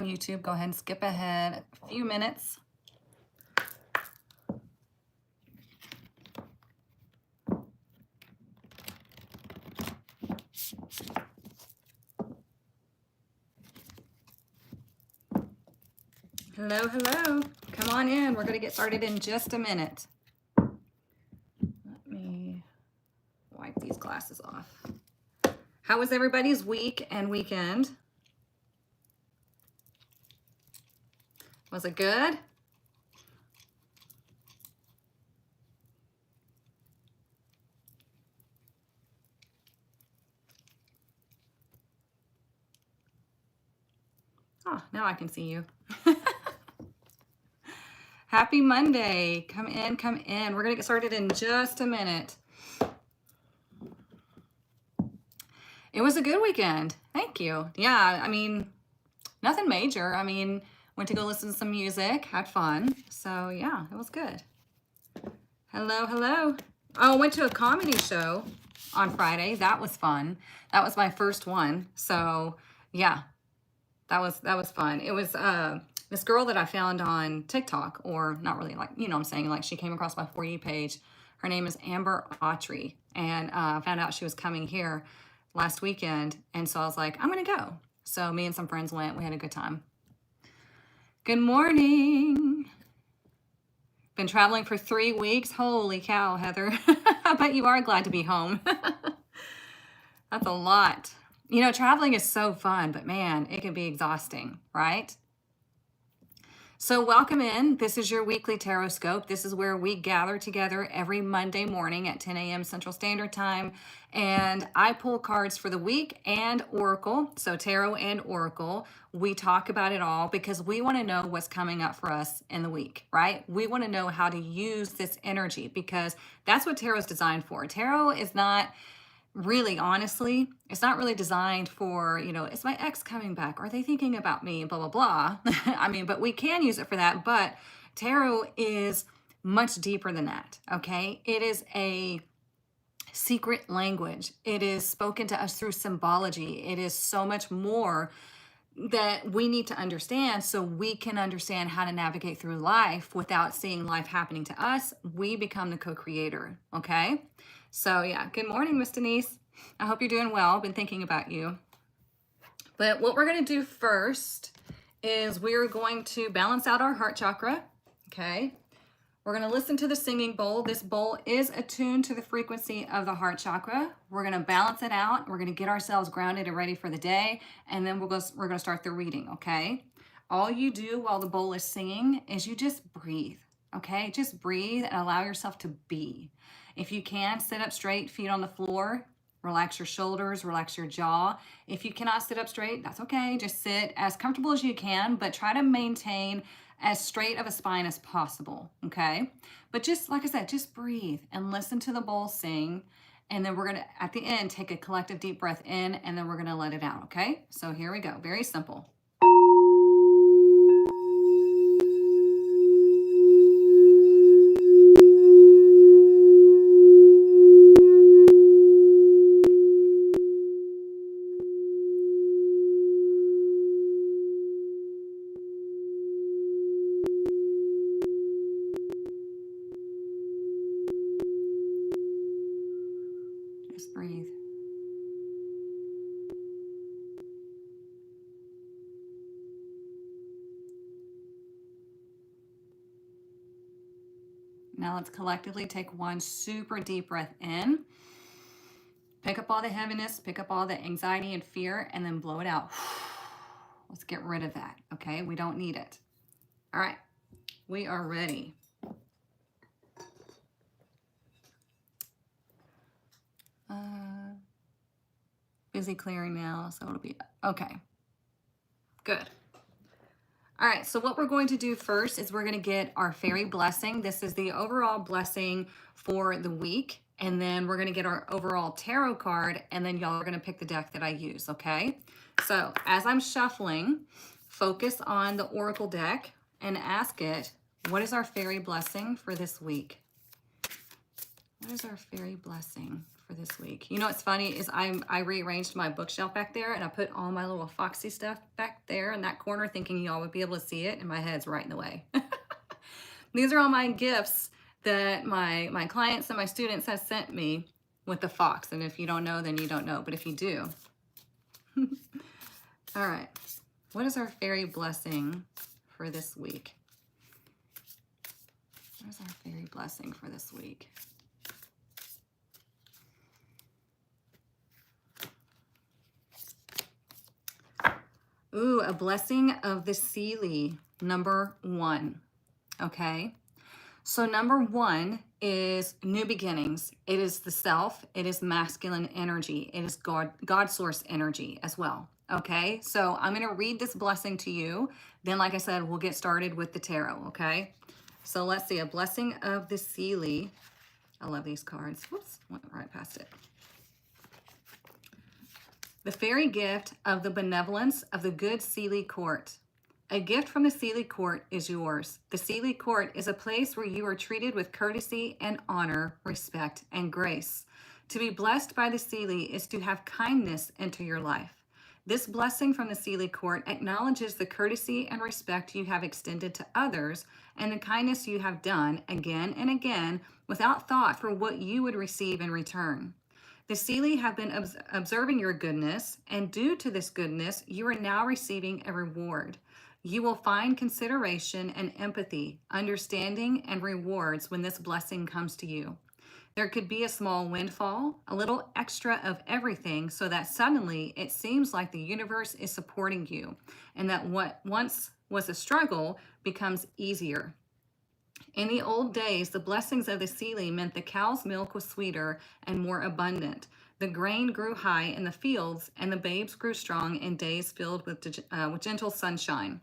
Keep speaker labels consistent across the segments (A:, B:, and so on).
A: YouTube, go ahead and skip ahead a few minutes. Hello, hello. Come on in. We're going to get started in just a minute. Let me wipe these glasses off. How was everybody's week and weekend? Was it good? Oh, now I can see you. Happy Monday. Come in, come in. We're going to get started in just a minute. It was a good weekend. Thank you. Yeah, I mean, nothing major. I mean, went to go listen to some music, had fun. So yeah, it was good. Hello, hello. Oh, went to a comedy show on Friday. That was fun. That was my first one. So yeah, that was fun. It was this girl that I found on TikTok, or not really, like, you know what I'm saying, like she came across my For You page. Her name is Amber Autry, and I found out she was coming here last weekend, and so I was like, I'm gonna go. So me and some friends went. We had a good time. Good morning. Been traveling for 3 weeks. Holy cow, Heather. I bet you are glad to be home. That's a lot. You know, traveling is so fun, but man, it can be exhausting, right? So welcome in. This is your weekly Tarotscope. This is where we gather together every Monday morning at 10 a.m. Central Standard Time. And I pull cards for the week and Oracle. So Tarot and Oracle. We talk about it all because we want to know what's coming up for us in the week, right? We want to know how to use this energy because that's what Tarot is designed for. Tarot is not really, honestly, it's not really designed for, you know, is my ex coming back? Are they thinking about me? Blah, blah, blah. I mean, but we can use it for that. But tarot is much deeper than that, okay? It is a secret language. It is spoken to us through symbology. It is so much more that we need to understand so we can understand how to navigate through life without seeing life happening to us. We become the co-creator, okay? So yeah, good morning, Miss Denise. I hope you're doing well. Been thinking about you. But what we're going to do first is we're going to balance out our heart chakra, okay? We're going to listen to the singing bowl. This bowl is attuned to the frequency of the heart chakra. We're going to balance it out. We're going to get ourselves grounded and ready for the day, and then we're going to start the reading, okay? All you do while the bowl is singing is you just breathe, okay? Just breathe and allow yourself to be. If you can, sit up straight, feet on the floor, relax your shoulders, relax your jaw. If you cannot sit up straight, that's okay. Just sit as comfortable as you can, but try to maintain as straight of a spine as possible, okay? But just, like I said, just breathe and listen to the bowl sing. And then we're gonna, at the end, take a collective deep breath in, and then we're gonna let it out, okay? So here we go, very simple. Just breathe. Now let's collectively take one super deep breath in. Pick up all the heaviness, pick up all the anxiety and fear, and then blow it out. Let's get rid of that, okay? We don't need it. All right, we are ready. Busy clearing now, so it'll be, okay. Good. All right, so what we're going to do first is we're going to get our fairy blessing. This is the overall blessing for the week. And then we're going to get our overall tarot card, and then y'all are going to pick the deck that I use, okay? So as I'm shuffling, focus on the oracle deck and ask it, what is our fairy blessing for this week? What is our fairy blessing for this week. You know what's funny is I rearranged my bookshelf back there, and I put all my little foxy stuff back there in that corner thinking y'all would be able to see it, and my head's right in the way. These are all my gifts that my clients and my students have sent me with the fox. And if you don't know, then you don't know. But if you do. All right. What is our fairy blessing for this week? What is our fairy blessing for this week? Ooh, a blessing of the Seelie, number 1. Okay. So number 1 is new beginnings. It is the self. It is masculine energy. It is God source energy as well. Okay. So I'm going to read this blessing to you. Then, like I said, we'll get started with the tarot. Okay. So let's see, a blessing of the Seelie. I love these cards. Whoops, went right past it. The fairy gift of the benevolence of the good Seelie court. A gift from the Seelie court is yours. The Seelie court is a place where you are treated with courtesy and honor, respect, and grace. To be blessed by the Seelie is to have kindness enter your life. This blessing from the Seelie court acknowledges the courtesy and respect you have extended to others and the kindness you have done again and again without thought for what you would receive in return. The Seelie have been observing your goodness, and due to this goodness, you are now receiving a reward. You will find consideration and empathy, understanding, and rewards when this blessing comes to you. There could be a small windfall, a little extra of everything, so that suddenly it seems like the universe is supporting you, and that what once was a struggle becomes easier. In the old days, the blessings of the Seelie meant the cow's milk was sweeter and more abundant. The grain grew high in the fields, and the babes grew strong in days filled with gentle sunshine.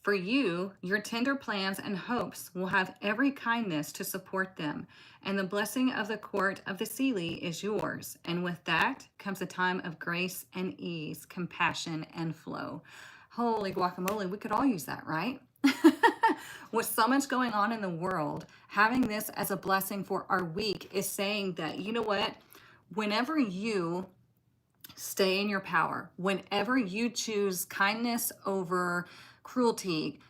A: For you, your tender plans and hopes will have every kindness to support them, and the blessing of the court of the Seelie is yours. And with that comes a time of grace and ease, compassion and flow. Holy guacamole, we could all use that, right? With so much going on in the world, having this as a blessing for our week is saying that, you know what? Whenever you stay in your power, whenever you choose kindness over cruelty,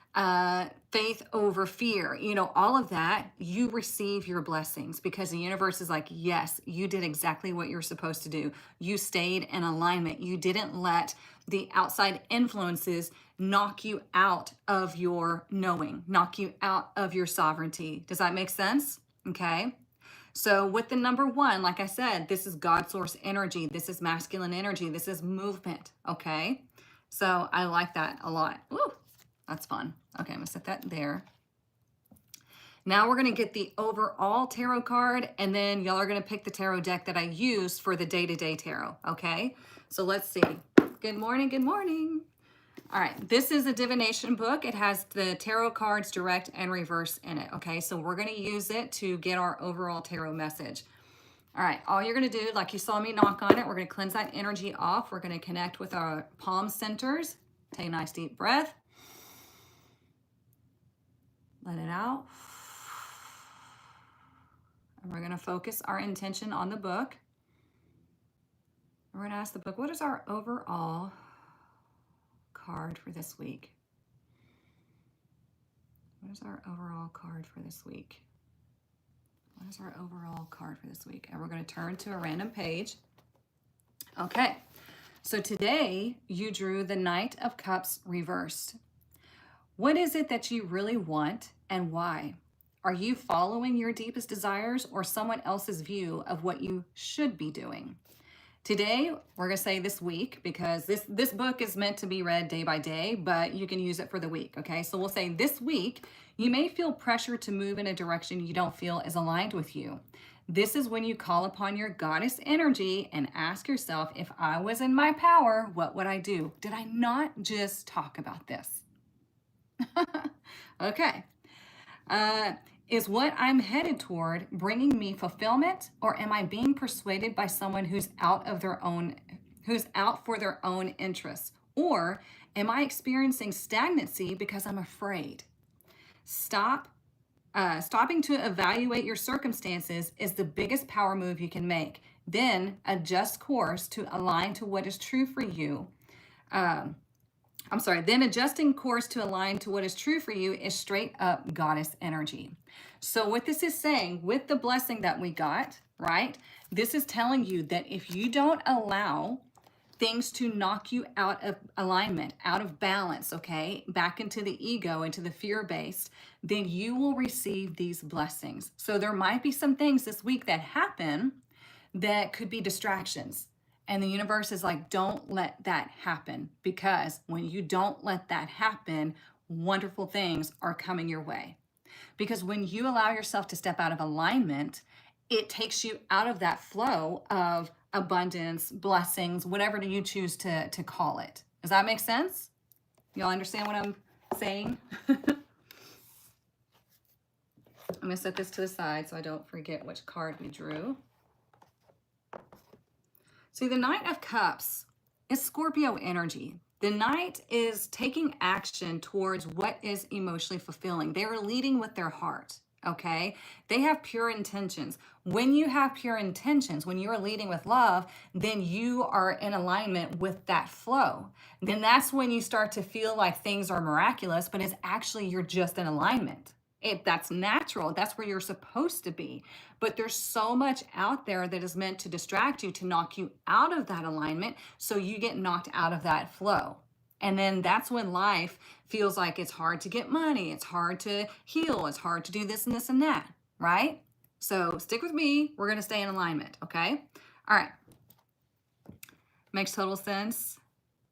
A: faith over fear, you know, all of that, you receive your blessings because the universe is like, yes, you did exactly what you're supposed to do. You stayed in alignment. You didn't let the outside influences knock you out of your knowing, knock you out of your sovereignty. Does that make sense? Okay. So with the number 1, like I said, this is God source energy. This is masculine energy. This is movement. Okay. So I like that a lot. Woo, that's fun. Okay. I'm gonna set that there. Now we're going to get the overall tarot card, and then y'all are going to pick the tarot deck that I use for the day-to-day tarot. Okay. So let's see. Good morning. Good morning. All right, this is a divination book. It has the tarot cards direct and reverse in it, okay? So we're going to use it to get our overall tarot message. All right, all you're going to do, like you saw me knock on it, we're going to cleanse that energy off. We're going to connect with our palm centers. Take a nice deep breath. Let it out. And we're going to focus our intention on the book. We're going to ask the book, what is our overall card for this week? What is our overall card for this week? What is our overall card for this week? And we're going to turn to a random page. Okay, so today you drew the Knight of Cups reversed. What is it that you really want and why? Are you following your deepest desires or someone else's view of what you should be doing? Today, we're going to say this week, because this book is meant to be read day by day, but you can use it for the week, okay? So we'll say this week, you may feel pressure to move in a direction you don't feel is aligned with you. This is when you call upon your goddess energy and ask yourself, if I was in my power, what would I do? Did I not just talk about this? Okay. Is what I'm headed toward bringing me fulfillment, or am I being persuaded by someone who's out for their own interests? Or am I experiencing stagnancy because I'm afraid? Stopping to evaluate your circumstances is the biggest power move you can make. Then adjust course to align to what is true for you. Then adjusting course to align to what is true for you is straight up goddess energy. So what this is saying with the blessing that we got, right? This is telling you that if you don't allow things to knock you out of alignment, out of balance, okay, back into the ego, into the fear-based, then you will receive these blessings. So there might be some things this week that happen that could be distractions. And the universe is like, don't let that happen, because when you don't let that happen, wonderful things are coming your way. Because when you allow yourself to step out of alignment, it takes you out of that flow of abundance, blessings, whatever you choose to call it. Does that make sense? Y'all understand what I'm saying? I'm going to set this to the side so I don't forget which card we drew. See, the Knight of Cups is Scorpio energy. The Knight is taking action towards what is emotionally fulfilling. They are leading with their heart, okay? They have pure intentions. When you have pure intentions, when you are leading with love, then you are in alignment with that flow. Then that's when you start to feel like things are miraculous, but it's actually you're just in alignment. That's natural. That's where you're supposed to be. But there's so much out there that is meant to distract you, to knock you out of that alignment, so you get knocked out of that flow. And then that's when life feels like it's hard to get money, it's hard to heal, it's hard to do this and this and that, right? So stick with me. We're going to stay in alignment, okay? All right. Makes total sense.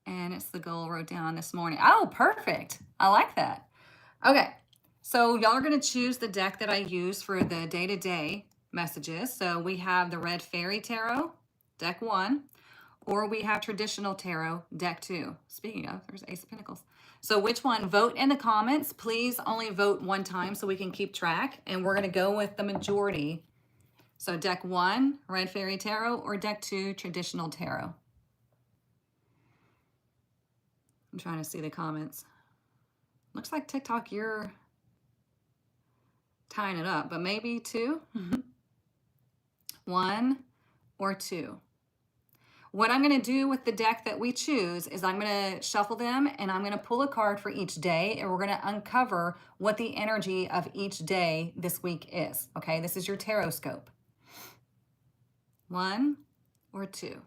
A: And it's the goal I wrote down this morning. Oh, perfect. I like that. Okay. So y'all are going to choose the deck that I use for the day-to-day messages. So we have the Red Fairy Tarot, deck 1, or we have Traditional Tarot, deck 2. Speaking of, there's Ace of Pentacles. So which one? Vote in the comments. Please only vote one time so we can keep track. And we're going to go with the majority. So deck 1, Red Fairy Tarot, or deck 2, Traditional Tarot. I'm trying to see the comments. Looks like TikTok, you're tying it up, but maybe 2, 1 or 2. What I'm going to do with the deck that we choose is I'm going to shuffle them and I'm going to pull a card for each day, and we're going to uncover what the energy of each day this week is. Okay, this is your Tarotscope. 1 or 2.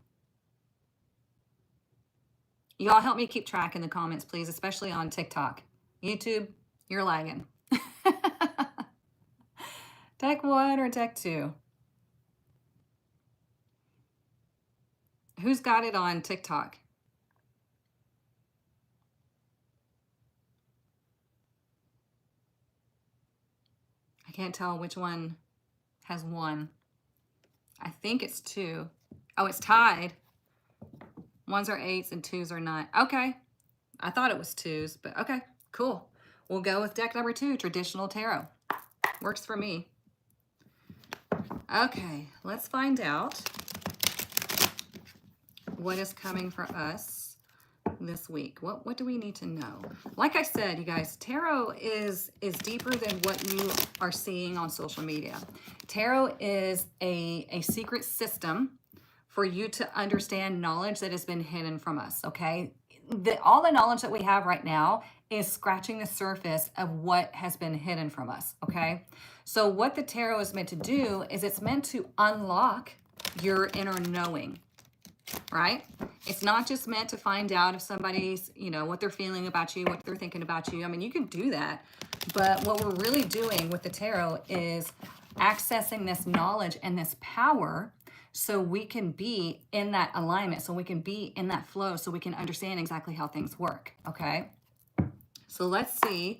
A: Y'all help me keep track in the comments, please, especially on TikTok. YouTube, you're lagging. Deck 1 or deck 2? Who's got it on TikTok? I can't tell which one has 1. I think it's 2. Oh, it's tied. 1s are 8s and 2s are 9. Okay. I thought it was 2s, but okay, cool. We'll go with deck number 2, Traditional Tarot. Works for me. Okay, let's find out what is coming for us this week. What do we need to know? Like I said, you guys, tarot is deeper than what you are seeing on social media. Tarot is a secret system for you to understand knowledge that has been hidden from us, okay? All the knowledge that we have right now is scratching the surface of what has been hidden from us, okay? So what the tarot is meant to do is it's meant to unlock your inner knowing, right? It's not just meant to find out if somebody's, what they're feeling about you, what they're thinking about you. I mean, you can do that, but what we're really doing with the tarot is accessing this knowledge and this power so we can be in that alignment, so we can be in that flow, so we can understand exactly how things work, okay? So let's see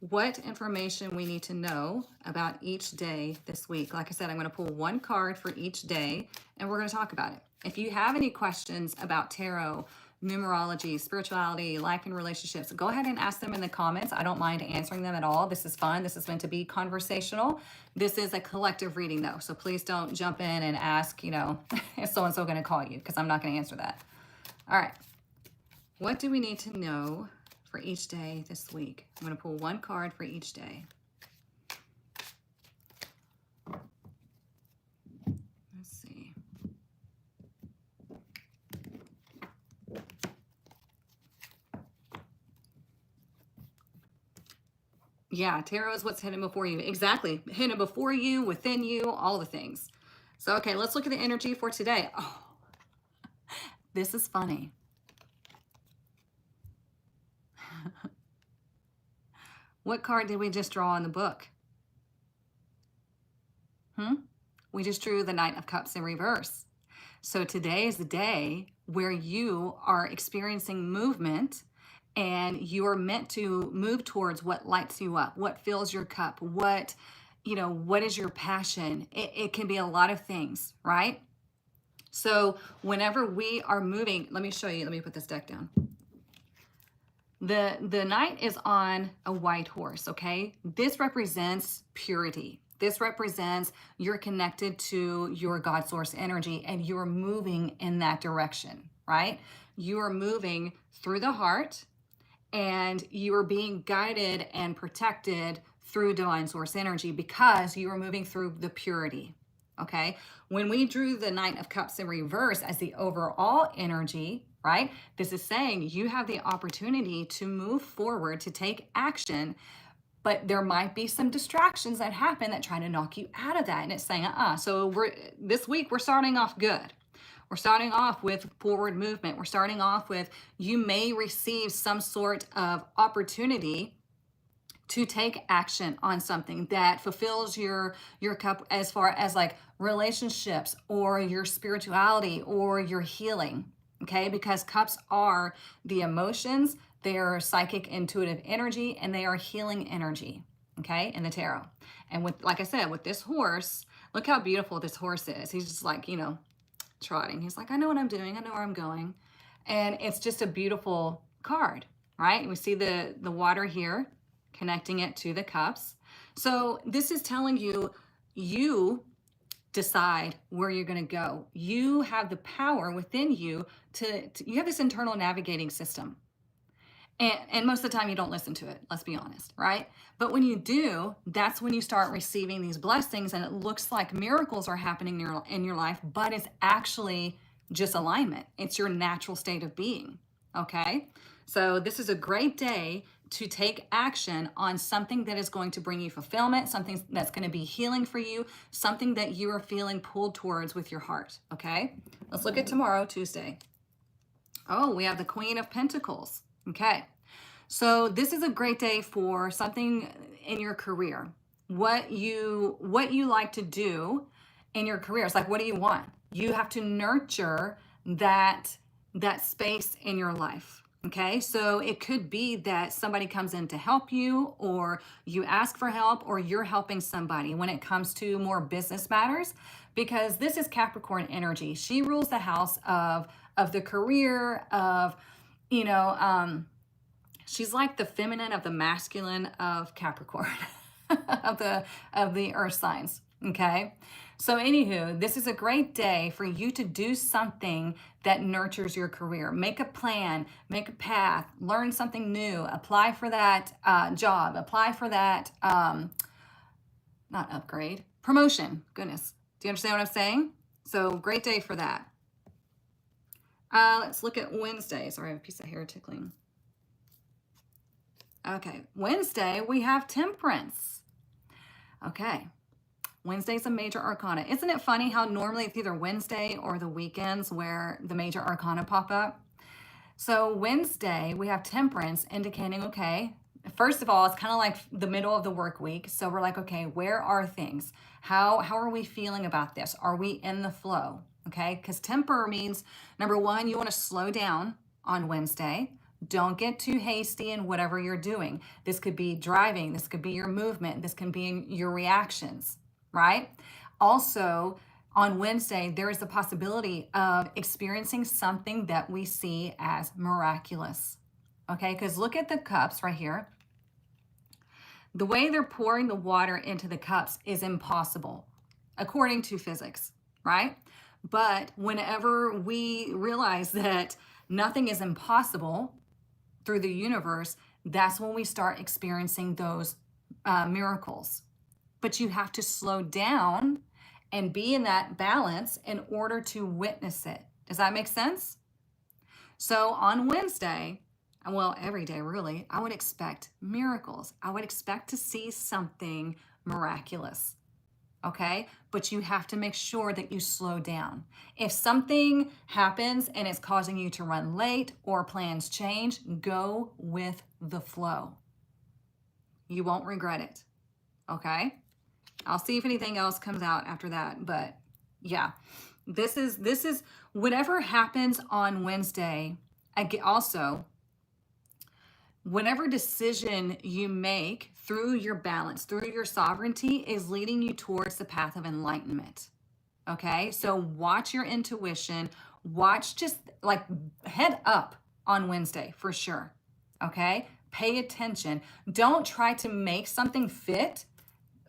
A: what information we need to know about each day this week. Like I said, I'm going to pull 1 card for each day, and we're going to talk about it. If you have any questions about tarot, numerology, spirituality, life and relationships, go ahead and ask them in the comments. I don't mind answering them at all. This is fun. This is meant to be conversational. This is a collective reading, though, so please don't jump in and ask, is so-and-so going to call you? Because I'm not going to answer that. All right. What do we need to know for each day this week? I'm going to pull 1 card for each day. Let's see. Yeah, tarot is what's hidden before you. Exactly. Hidden before you, within you, all the things. So, okay, let's look at the energy for today. Oh, this is funny. What card did we just draw in the book? We just drew the Knight of Cups in reverse. So today is the day where you are experiencing movement, and you are meant to move towards what lights you up, what fills your cup, what, what is your passion. It can be a lot of things, right? So whenever we are moving, let me show you, let me put this deck down. The knight is on a white horse, okay? This represents purity. This represents you're connected to your God source energy, and you're moving in that direction, right? You are moving through the heart, and you are being guided and protected through divine source energy because you are moving through the purity, okay? When we drew the Knight of Cups in reverse as the overall energy, right? This is saying you have the opportunity to move forward, to take action, but there might be some distractions that happen that try to knock you out of that. And it's saying, So this week we're starting off good. We're starting off with forward movement. We're starting off with, you may receive some sort of opportunity to take action on something that fulfills your cup, as far as like relationships or your spirituality or your healing, okay? Because cups are the emotions, they are psychic intuitive energy, and they are healing energy, okay, in the tarot. And with, like I said, with this horse, look how beautiful this horse is. He's just like, trotting. He's like, I know what I'm doing. I know where I'm going. And it's just a beautiful card, right? We see the water here, connecting it to the cups. So this is telling you, you decide where you're going to go. You have the power within you to you have this internal navigating system. And most of the time you don't listen to it, let's be honest, right? But when you do, that's when you start receiving these blessings, and it looks like miracles are happening in your life, but it's actually just alignment. It's your natural state of being, okay? So this is a great day to take action on something that is going to bring you fulfillment, something that's going to be healing for you, something that you are feeling pulled towards with your heart, okay? Let's look at tomorrow, Tuesday. Oh, we have the Queen of Pentacles. Okay, so this is a great day for something in your career. What you like to do in your career. It's like, what do you want? You have to nurture that space in your life. Okay, so it could be that somebody comes in to help you, or you ask for help, or you're helping somebody when it comes to more business matters, because this is Capricorn energy. She rules the house of the career, of, she's like the feminine of the masculine of Capricorn, of the earth signs, okay? So anywho, this is a great day for you to do something that nurtures your career. Make a plan, make a path, learn something new, apply for that job, apply for that, not upgrade, promotion, goodness. Do you understand what I'm saying? So great day for that. Let's look at Wednesday. Sorry, I have a piece of hair tickling. Okay, Wednesday, we have Temperance. Okay, Wednesday's a major arcana. Isn't it funny how normally it's either Wednesday or the weekends where the major arcana pop up? So Wednesday, we have Temperance, indicating, okay, first of all, it's kind of like the middle of the work week. So we're like, okay, where are things? How are we feeling about this? Are we in the flow? Okay, because temper means, number one, you want to slow down on Wednesday. Don't get too hasty in whatever you're doing. This could be driving. This could be your movement. This can be your reactions, right? Also, on Wednesday, there is the possibility of experiencing something that we see as miraculous, okay? Because look at the cups right here. The way they're pouring the water into the cups is impossible, according to physics, right? But whenever we realize that nothing is impossible through the universe, that's when we start experiencing those miracles. But you have to slow down and be in that balance in order to witness it. Does that make sense? So on Wednesday, well, every day really, I would expect miracles. I would expect to see something miraculous. Okay, but you have to make sure that you slow down. If something happens and it's causing you to run late or plans change, go with the flow. You won't regret it. Okay, I'll see if anything else comes out after that, but yeah, this is whatever happens on Wednesday. Also, whatever decision you make through your balance, through your sovereignty, is leading you towards the path of enlightenment. Okay, so watch your intuition, watch, just like head up on Wednesday for sure. Okay, pay attention. Don't try to make something fit.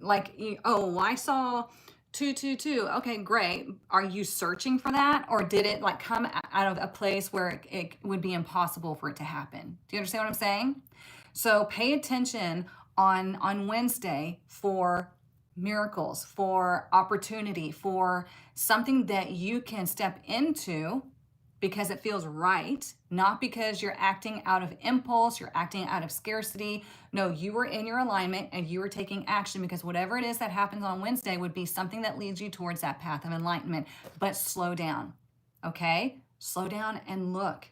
A: Like, oh, I saw 222. Okay, great. Are you searching for that, or did it like come out of a place where it would be impossible for it to happen? Do you understand what I'm saying? So pay attention on Wednesday for miracles, for opportunity, for something that you can step into because it feels right, not because you're acting out of impulse, you're acting out of scarcity. No, you were in your alignment and you were taking action, because whatever it is that happens on Wednesday would be something that leads you towards that path of enlightenment. But slow down, okay? Slow down and look.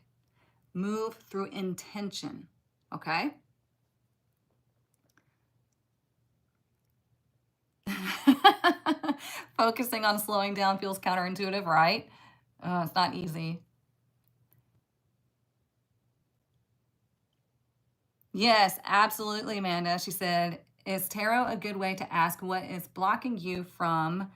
A: Move through intention, okay? Focusing on slowing down feels counterintuitive, right? It's not easy. Yes, absolutely, Amanda. She said, is tarot a good way to ask what is blocking you from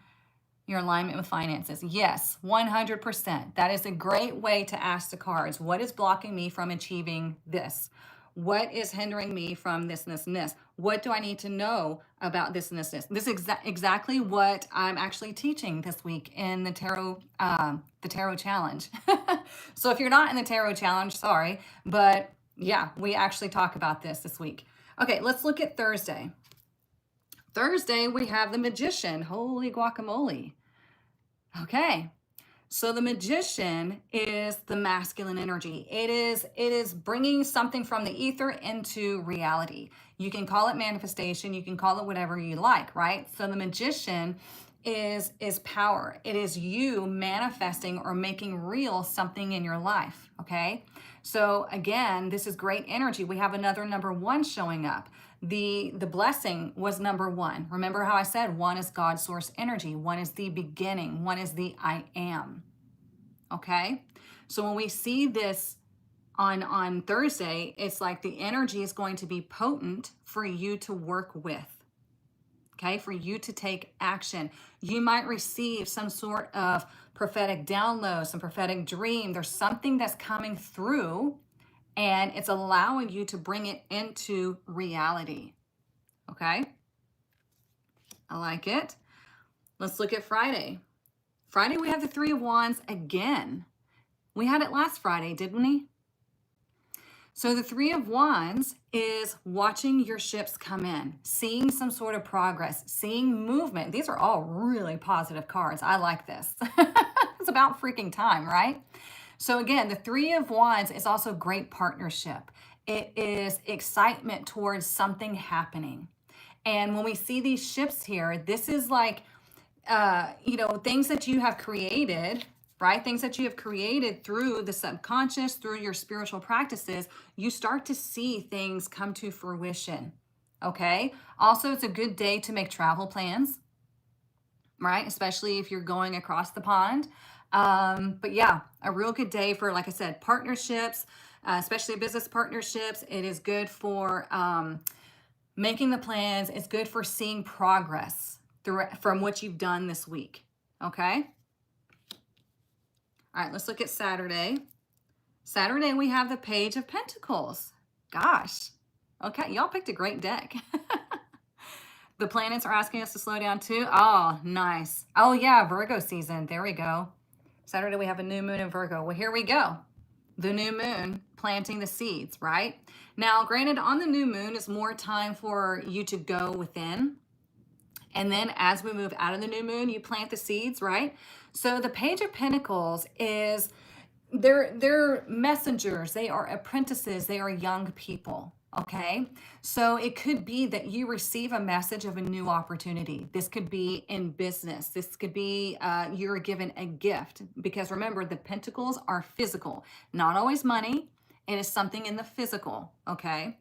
A: your alignment with finances? Yes, 100%. That is a great way to ask the cards. What is blocking me from achieving this? What is hindering me from this and this and this? What do I need to know about this and this and this? This is exactly what I'm actually teaching this week in the tarot challenge. So if you're not in the tarot challenge, sorry, but yeah, we actually talk about this week. Okay, let's look at Thursday. Thursday, we have the Magician. Holy guacamole. Okay, so the Magician is the masculine energy. It is bringing something from the ether into reality. You can call it manifestation. You can call it whatever you like, right? So the Magician is power. It is you manifesting or making real something in your life, okay? So again, this is great energy. We have another number 1 showing up. The blessing was number 1. Remember how I said 1 is God source energy. 1 is the beginning. 1 is the I am. Okay? So when we see this on Thursday, it's like the energy is going to be potent for you to work with. Okay, for you to take action. You might receive some sort of prophetic download, some prophetic dream. There's something that's coming through and it's allowing you to bring it into reality. Okay, I like it. Let's look at Friday. Friday, we have the 3 of Wands again. We had it last Friday, didn't we? So the 3 of Wands is watching your ships come in, seeing some sort of progress, seeing movement. These are all really positive cards. I like this. It's about freaking time, right? So again, the 3 of Wands is also great partnership. It is excitement towards something happening. And when we see these ships here, this is like, things that you have created, right? Things that you have created through the subconscious, through your spiritual practices, you start to see things come to fruition, okay? Also, it's a good day to make travel plans, right? Especially if you're going across the pond. But yeah, a real good day for, like I said, partnerships, especially business partnerships. It is good for making the plans. It's good for seeing progress from what you've done this week, okay? All right, let's look at Saturday. Saturday, we have the Page of Pentacles. Gosh. Okay, y'all picked a great deck. The planets are asking us to slow down too. Oh, nice. Oh, yeah, Virgo season. There we go. Saturday, we have a new moon in Virgo. Well, here we go. The new moon planting the seeds, right? Now, granted, on the new moon is more time for you to go within. And then as we move out of the new moon, you plant the seeds, right? So the Page of Pentacles is they're messengers, they are apprentices, they are young people. Okay, so it could be that you receive a message of a new opportunity. This could be in business. This could be you're given a gift, because remember, the pentacles are physical, not always money. It is something in the physical. Okay,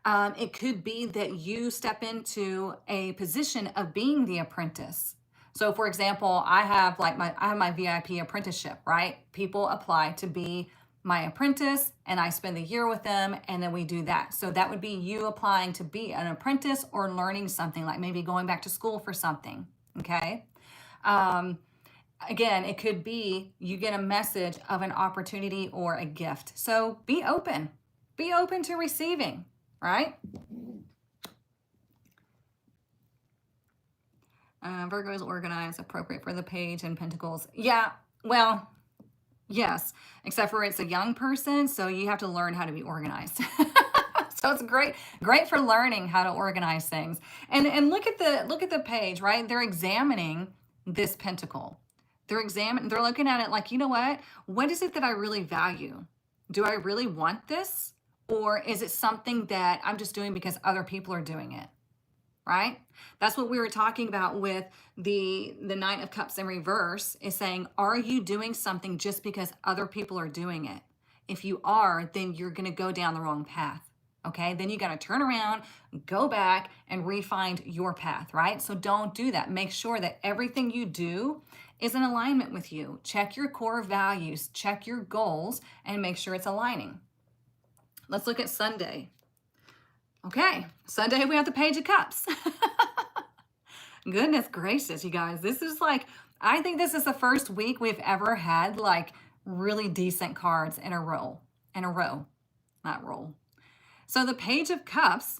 A: it could be that you step into a position of being the apprentice. So for example, I have my VIP apprenticeship, right? People apply to be my apprentice and I spend the year with them and then we do that. So that would be you applying to be an apprentice or learning something, like maybe going back to school for something. Okay. Again, it could be you get a message of an opportunity or a gift. So be open to receiving, right? Virgo is organized, appropriate for the page and pentacles. Yeah, well, yes, except for it's a young person, so you have to learn how to be organized. So it's great for learning how to organize things. And look at the page, right? They're examining this pentacle. They're looking at it like, you know what is it that I really value? Do I really want this? Or is it something that I'm just doing because other people are doing it? Right? That's what we were talking about with the Knight of Cups in reverse, is saying, are you doing something just because other people are doing it? If you are, then you're going to go down the wrong path. Okay, then you got to turn around, go back and refine your path, right? So don't do that. Make sure that everything you do is in alignment with you. Check your core values, check your goals, and make sure it's aligning. Let's look at Sunday. Okay, Sunday we have the Page of Cups. Goodness gracious, you guys. This is I think this is the first week we've ever had really decent cards in a row. Not roll. So the Page of Cups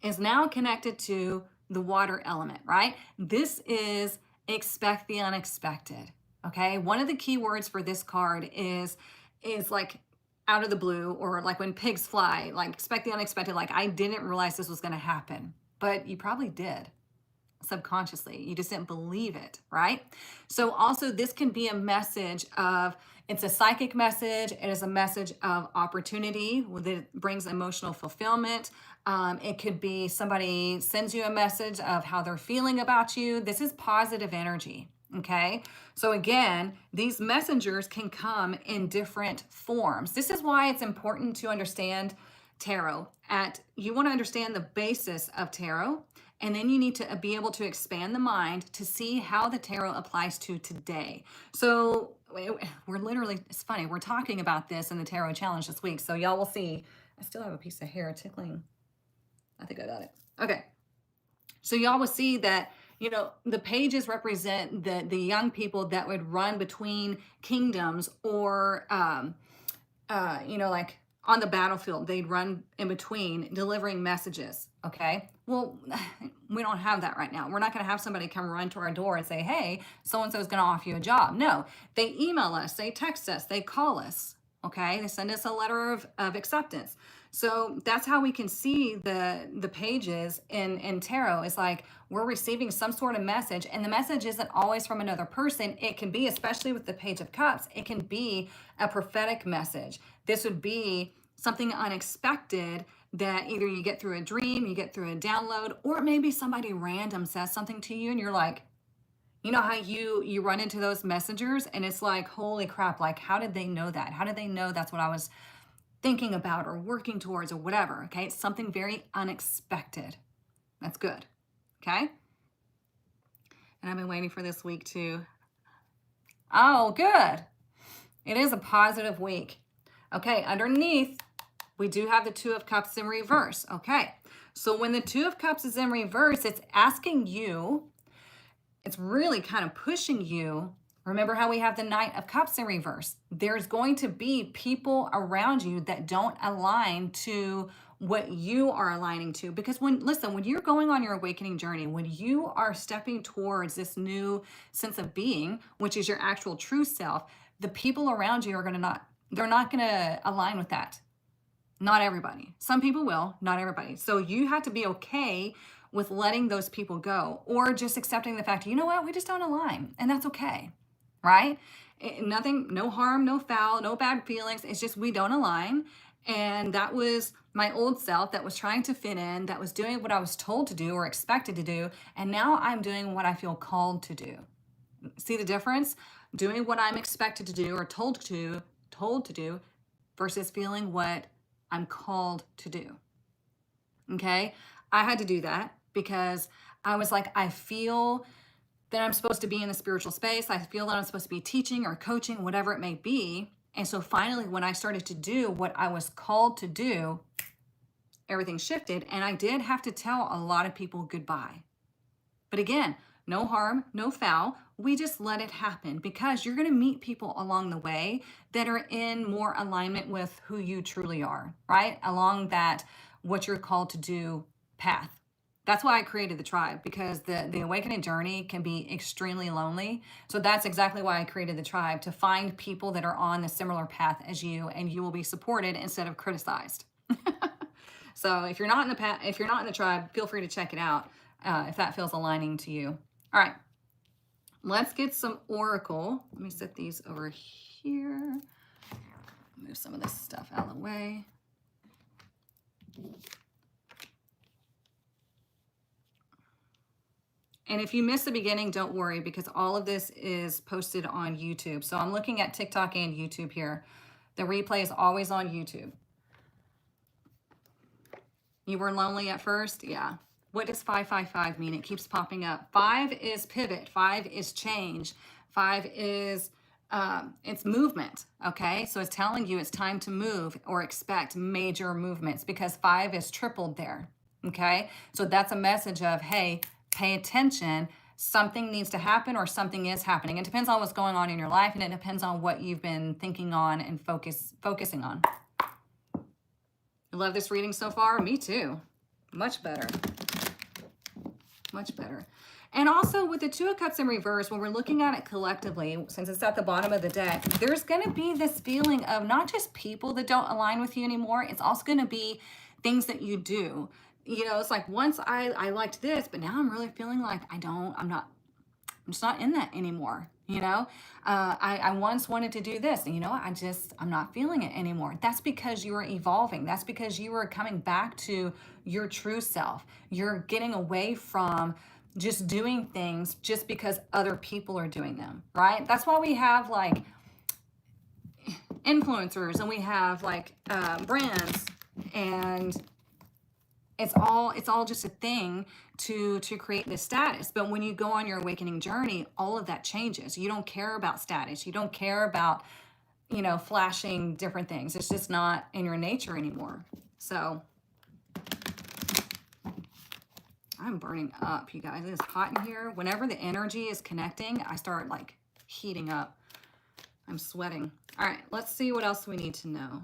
A: is now connected to the water element, right? This is expect the unexpected, okay? One of the key words for this card is like out of the blue, or like when pigs fly, like expect the unexpected. Like, I didn't realize this was going to happen, but you probably did subconsciously. You just didn't believe it, right? So also this can be a message of, it's a psychic message. It is a message of opportunity that brings emotional fulfillment. It could be somebody sends you a message of how they're feeling about you. This is positive energy. Okay, so again, these messengers can come in different forms. This is why it's important to understand tarot. You want to understand the basis of tarot, and then you need to be able to expand the mind to see how the tarot applies to today. So we're literally, it's funny, we're talking about this in the tarot challenge this week. So y'all will see, I still have a piece of hair tickling. I think I got it. Okay. So y'all will see that, the pages represent the young people that would run between kingdoms, or, like on the battlefield, they'd run in between delivering messages. Okay. Well, we don't have that right now. We're not going to have somebody come run to our door and say, hey, so-and-so is going to offer you a job. No, they email us, they text us, they call us. Okay. They send us a letter of acceptance. So that's how we can see the pages in tarot. It's like we're receiving some sort of message, and the message isn't always from another person. It can be, especially with the Page of Cups, it can be a prophetic message. This would be something unexpected that either you get through a dream, you get through a download, or maybe somebody random says something to you and you're like, you know how you run into those messengers and it's like, holy crap, like how did they know that? How did they know that's what I was thinking about or working towards or whatever? Okay, it's something very unexpected. That's good. Okay, and I've been waiting for this week to, oh good, it is a positive week. Okay, underneath we do have the Two of Cups in reverse. Okay, so when the Two of Cups is in reverse, it's asking you, it's really kind of pushing you. Remember how we have the Knight of Cups in reverse. There's going to be people around you that don't align to what you are aligning to. Because when you're going on your awakening journey, when you are stepping towards this new sense of being, which is your actual true self, the people around you are they're not going to align with that. Not everybody. Some people will, not everybody. So you have to be okay with letting those people go, or just accepting the fact, you know what, we just don't align, and that's okay. Right? Nothing, no harm, no foul, no bad feelings. It's just we don't align. And that was my old self that was trying to fit in, that was doing what I was told to do or expected to do. And now I'm doing what I feel called to do. See the difference? Doing what I'm expected to do or told to do versus feeling what I'm called to do. Okay? I had to do that because I was like, I feel that I'm supposed to be in the spiritual space. I feel that I'm supposed to be teaching or coaching, whatever it may be. And so finally, when I started to do what I was called to do, everything shifted. And I did have to tell a lot of people goodbye. But again, no harm, no foul. We just let it happen because you're going to meet people along the way that are in more alignment with who you truly are, right? Along that, what you're called to do path. That's why I created the tribe, because the awakening journey can be extremely lonely. So that's exactly why I created the tribe, to find people that are on the similar path as you, and you will be supported instead of criticized. So if you're not in the tribe, feel free to check it out if that feels aligning to you. All right, let's get some oracle. Let me set these over here. Move some of this stuff out of the way. And if you miss the beginning, don't worry, because all of this is posted on YouTube. So I'm looking at TikTok and YouTube here. The replay is always on YouTube. You were lonely at first? Yeah. What does 555 mean? It keeps popping up. 5 is pivot. 5 is change. 5 is it's movement. Okay. So it's telling you it's time to move or expect major movements, because 5 is tripled there. Okay. So that's a message of, hey, pay attention. Something needs to happen, or something is happening. It depends on what's going on in your life, and it depends on what you've been thinking on and focusing on. You love this reading so far? Me too. Much better. Much better. And also with the Two of Cups in reverse, when we're looking at it collectively, since it's at the bottom of the deck, there's going to be this feeling of not just people that don't align with you anymore. It's also going to be things that you do. You know, it's like, once I liked this, but now I'm really feeling like I'm just not in that anymore. You know, I once wanted to do this, and you know what? I'm not feeling it anymore. That's because you are evolving. That's because you are coming back to your true self. You're getting away from just doing things just because other people are doing them, right? That's why we have like influencers, and we have like brands, and it's all just a thing to create this status. But when you go on your awakening journey, all of that changes. You don't care about status. You don't care about, you know, flashing different things. It's just not in your nature anymore. So I'm burning up, you guys. It's hot in here. Whenever the energy is connecting, I start like heating up. I'm sweating. All right, let's see what else we need to know.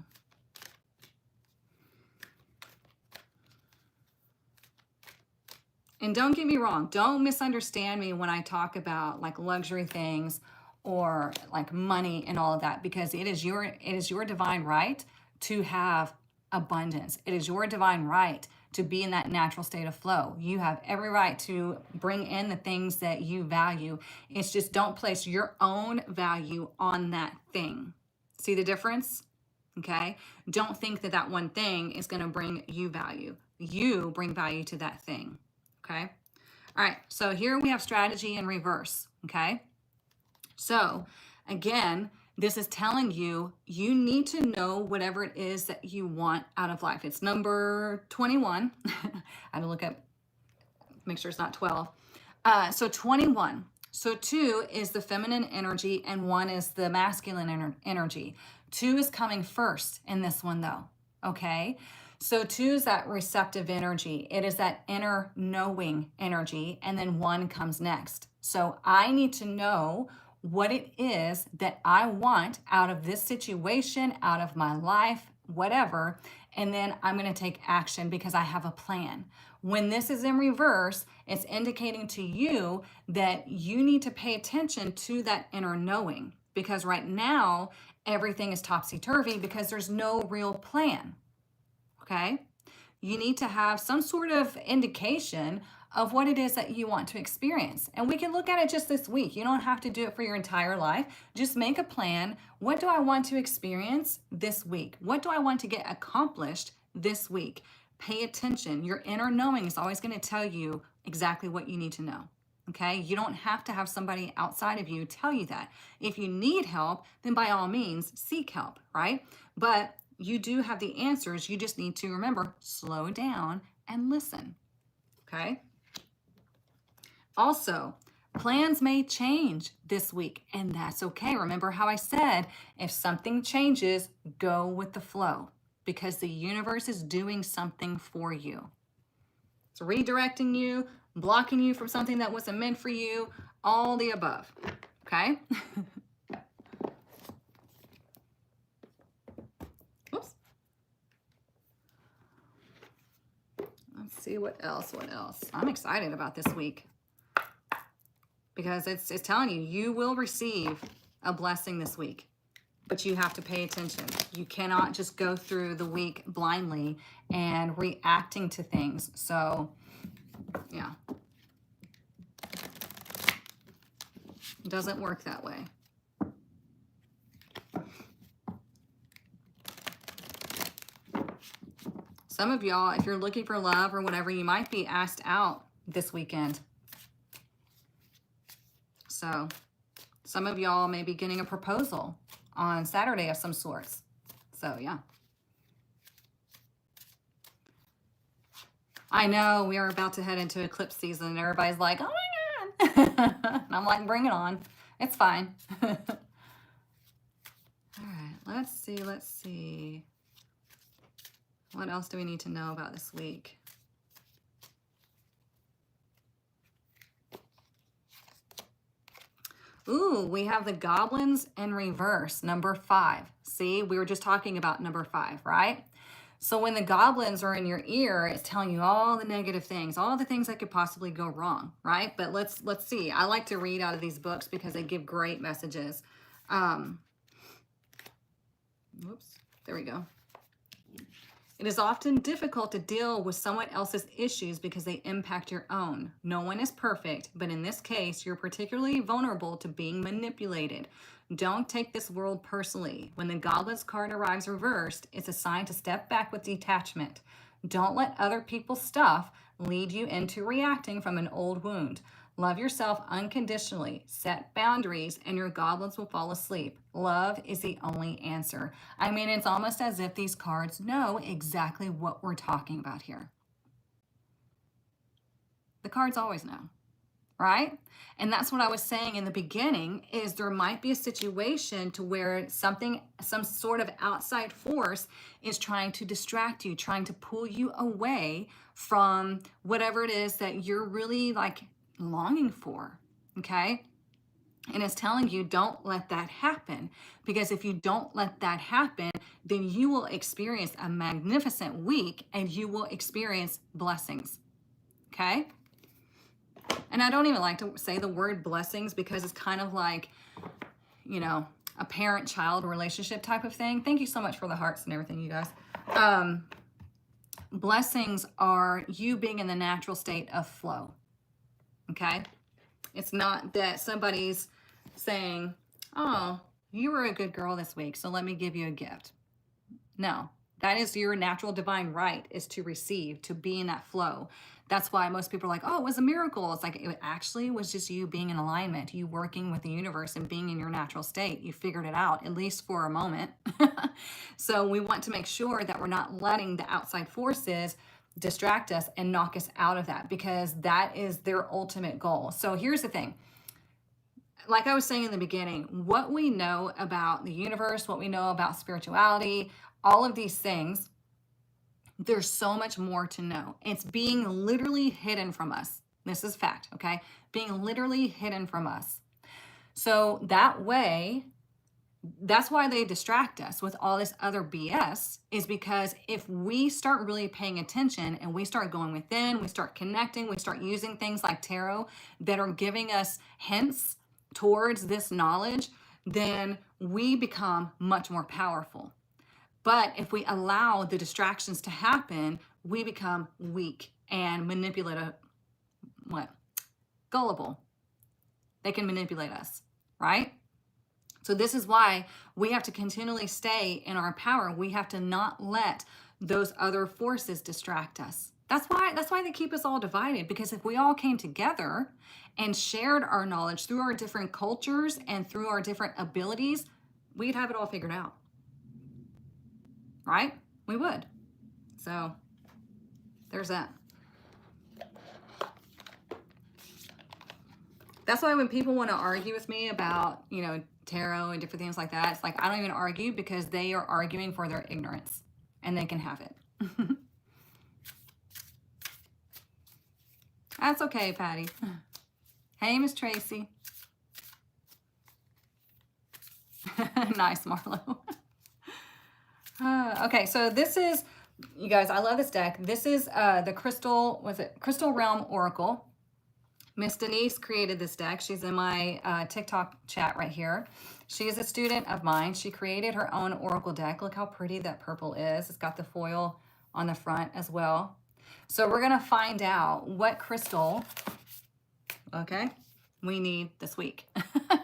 A: And don't get me wrong, don't misunderstand me when I talk about like luxury things or like money and all of that, because it is your divine right to have abundance. It is your divine right to be in that natural state of flow. You have every right to bring in the things that you value. It's just, don't place your own value on that thing. See the difference? Okay? Don't think that that one thing is going to bring you value. You bring value to that thing. Okay. All right. So here we have strategy in reverse. Okay. So again, this is telling you, you need to know whatever it is that you want out of life. It's number 21. I had to look up, make sure it's not 12. So 21. So 2 is the feminine energy and 1 is the masculine energy. 2 is coming first in this one though. Okay. So 2 is that receptive energy. It is that inner knowing energy. And then 1 comes next. So I need to know what it is that I want out of this situation, out of my life, whatever. And then I'm going to take action because I have a plan. When this is in reverse, it's indicating to you that you need to pay attention to that inner knowing, because right now everything is topsy-turvy because there's no real plan. Okay, you need to have some sort of indication of what it is that you want to experience. And we can look at it just this week. You don't have to do it for your entire life. Just make a plan. What do I want to experience this week? What do I want to get accomplished this week? Pay attention. Your inner knowing is always going to tell you exactly what you need to know. Okay? You don't have to have somebody outside of you tell you that. If you need help, then by all means, seek help, right? But you do have the answers. You just need to remember, slow down and listen. Okay? Also, plans may change this week, and that's okay. Remember how I said, if something changes, go with the flow, because the universe is doing something for you. It's redirecting you, blocking you from something that wasn't meant for you, all the above. Okay? Oops. Let's see what else. I'm excited about this week, because it's telling you, you will receive a blessing this week, but you have to pay attention. You cannot just go through the week blindly and reacting to things. So, yeah. It doesn't work that way. Some of y'all, if you're looking for love or whatever, you might be asked out this weekend. So some of y'all may be getting a proposal on Saturday of some sorts. So yeah. I know we are about to head into eclipse season and everybody's like, oh my God. And I'm like, bring it on. It's fine. All right, let's see. What else do we need to know about this week? Ooh, we have the goblins in reverse, number 5. See, we were just talking about number 5, right? So when the goblins are in your ear, it's telling you all the negative things, all the things that could possibly go wrong, right? But let's see. I like to read out of these books because they give great messages. Whoops, there we go. It is often difficult to deal with someone else's issues because they impact your own. No one is perfect, but in this case, you're particularly vulnerable to being manipulated. Don't take this world personally. When the Goblin's card arrives reversed, it's a sign to step back with detachment. Don't let other people's stuff lead you into reacting from an old wound. Love yourself unconditionally. Set boundaries and your goblins will fall asleep. Love is the only answer. I mean, it's almost as if these cards know exactly what we're talking about here. The cards always know, right? And that's what I was saying in the beginning, is there might be a situation to where some sort of outside force is trying to distract you, trying to pull you away from whatever it is that you're really like longing for, okay? And it's telling you, don't let that happen, because if you don't let that happen, then you will experience a magnificent week and you will experience blessings, okay? And I don't even like to say the word blessings because it's kind of like, you know, a parent-child relationship type of thing. Thank you so much for the hearts and everything, you guys. Blessings are you being in the natural state of flow. Okay? It's not that somebody's saying, oh, you were a good girl this week, so let me give you a gift. No, that is your natural divine right, is to receive, to be in that flow. That's why most people are like, oh, it was a miracle. It's like, it actually was just you being in alignment, you working with the universe and being in your natural state. You figured it out, at least for a moment. So we want to make sure that we're not letting the outside forces distract us and knock us out of that, because that is their ultimate goal. So here's the thing. Like I was saying in the beginning, what we know about the universe, what we know about spirituality, all of these things, there's so much more to know. It's being literally hidden from us. This is fact, okay? Being literally hidden from us. So that way, that's why they distract us with all this other BS, is because if we start really paying attention and we start going within, we start connecting, we start using things like tarot that are giving us hints towards this knowledge, then we become much more powerful. But if we allow the distractions to happen, we become weak and gullible. They can manipulate us, right? So this is why we have to continually stay in our power. We have to not let those other forces distract us. That's why they keep us all divided, because if we all came together and shared our knowledge through our different cultures and through our different abilities, we'd have it all figured out. Right? We would. So there's that. That's why when people want to argue with me about, tarot and different things like that, it's like I don't even argue, because they are arguing for their ignorance and they can have it. That's okay, Patty. Hey, Miss Tracy. Nice, Marlo. Okay, so this is, you guys, I love this deck. This is the Crystal Realm Oracle. Miss Denise created this deck. She's in my TikTok chat right here. She is a student of mine. She created her own Oracle deck. Look how pretty that purple is. It's got the foil on the front as well. So we're going to find out what crystal, okay, we need this week.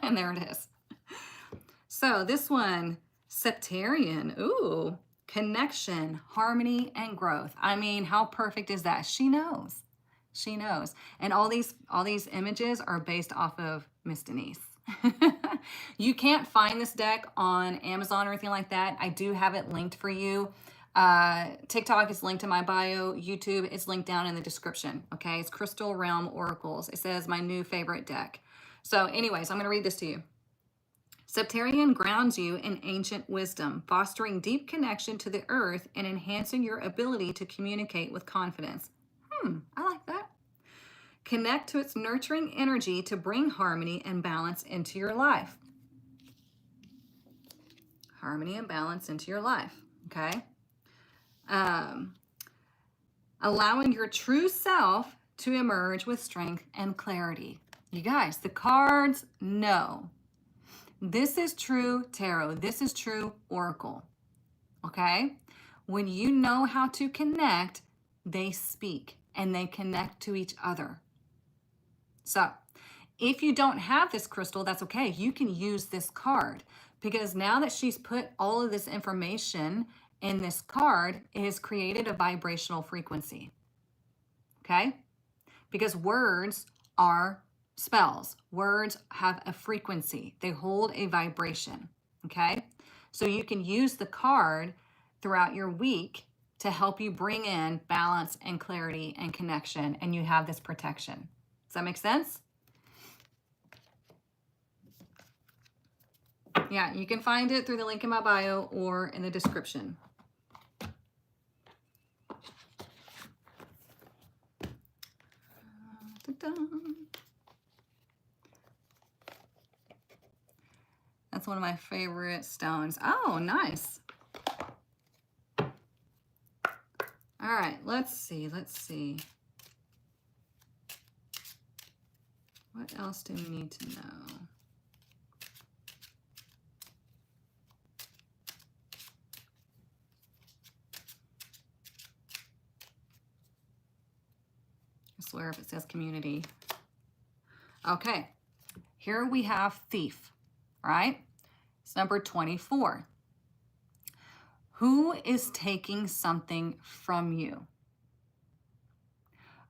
A: And there it is. So this one, Septarian. Ooh, connection, harmony, and growth. I mean, how perfect is that? She knows. She knows. And all these images are based off of Miss Denise. You can't find this deck on Amazon or anything like that. I do have it linked for you. TikTok is linked in my bio. YouTube is linked down in the description. Okay, it's Crystal Realm Oracles. It says my new favorite deck. So anyways, I'm going to read this to you. Septarian grounds you in ancient wisdom, fostering deep connection to the earth and enhancing your ability to communicate with confidence. I like that. Connect to its nurturing energy to bring harmony and balance into your life. Harmony and balance into your life, okay? Allowing your true self to emerge with strength and clarity. You guys, the cards know. This is true tarot. This is true oracle, okay? When you know how to connect, they speak and they connect to each other. So if you don't have this crystal, that's okay. You can use this card, because now that she's put all of this information in this card, it has created a vibrational frequency. Okay? Because words are spells. Words have a frequency. They hold a vibration. Okay? So you can use the card throughout your week to help you bring in balance and clarity and connection, and you have this protection. Does that make sense? Yeah, you can find it through the link in my bio or in the description. That's one of my favorite stones. Oh, nice. All right, let's see. What else do we need to know? I swear if it says community. Okay, here we have thief, right? It's number 24. Who is taking something from you?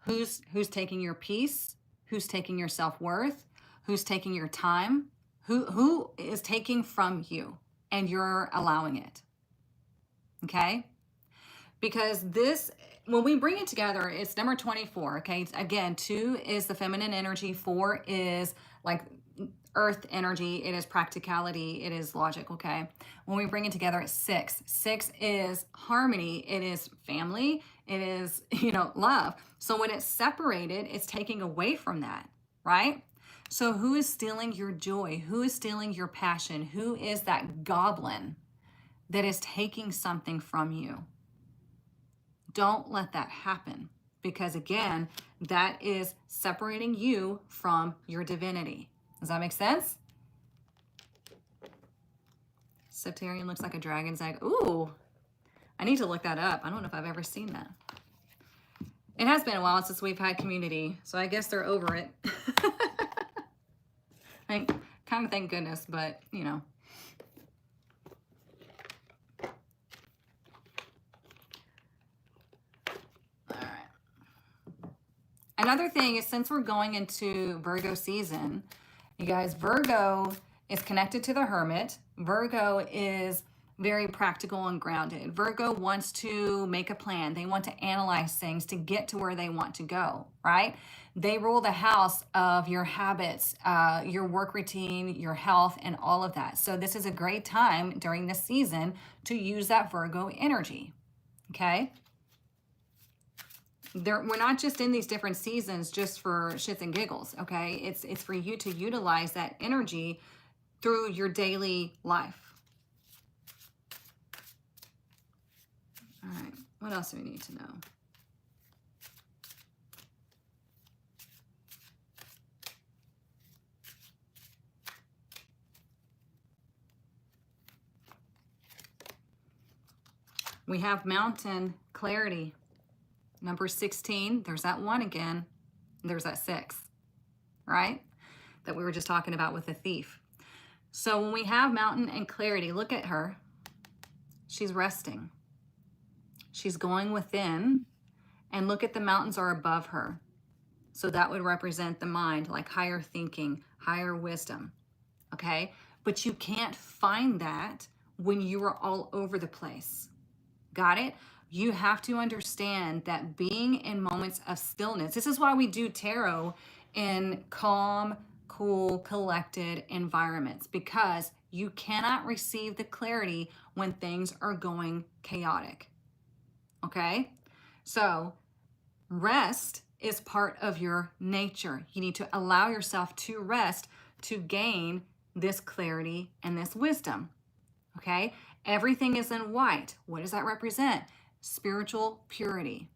A: Who's taking your peace? Who's taking your self-worth? Who's taking your time? Who is taking from you and you're allowing it? Okay? Because this, when we bring it together, it's number 24, okay? Again, 2 is the feminine energy, 4 is like earth energy, it is practicality, it is logic, okay? When we bring it together, it's 6. 6 is harmony, it is family, it is, love. So when it's separated, it's taking away from that, right? So who is stealing your joy? Who is stealing your passion? Who is that goblin that is taking something from you? Don't let that happen, because again, that is separating you from your divinity. Does that make sense? Septarian looks like a dragon's egg. Ooh, I need to look that up. I don't know if I've ever seen that. It has been a while since we've had community, so I guess they're over it. I kind of thank goodness, but you know. All right. Another thing is, since we're going into Virgo season, you guys, Virgo is connected to the Hermit. Virgo is very practical and grounded. Virgo wants to make a plan. They want to analyze things to get to where they want to go, right? They rule the house of your habits, your work routine, your health, and all of that. So this is a great time during this season to use that Virgo energy, okay? We're not just in these different seasons just for shits and giggles, okay? It's for you to utilize that energy through your daily life. All right, what else do we need to know? We have mountain clarity. Number 16, there's that 1 again. There's that 6, right? That we were just talking about with the thief. So when we have mountain and clarity, look at her. She's resting. She's going within, and look at the mountains are above her. So that would represent the mind, like higher thinking, higher wisdom, okay? But you can't find that when you are all over the place. Got it? You have to understand that being in moments of stillness, this is why we do tarot in calm, cool, collected environments, because you cannot receive the clarity when things are going chaotic. Okay? So rest is part of your nature. You need to allow yourself to rest to gain this clarity and this wisdom. Okay? Everything is in white. What does that represent? Spiritual purity,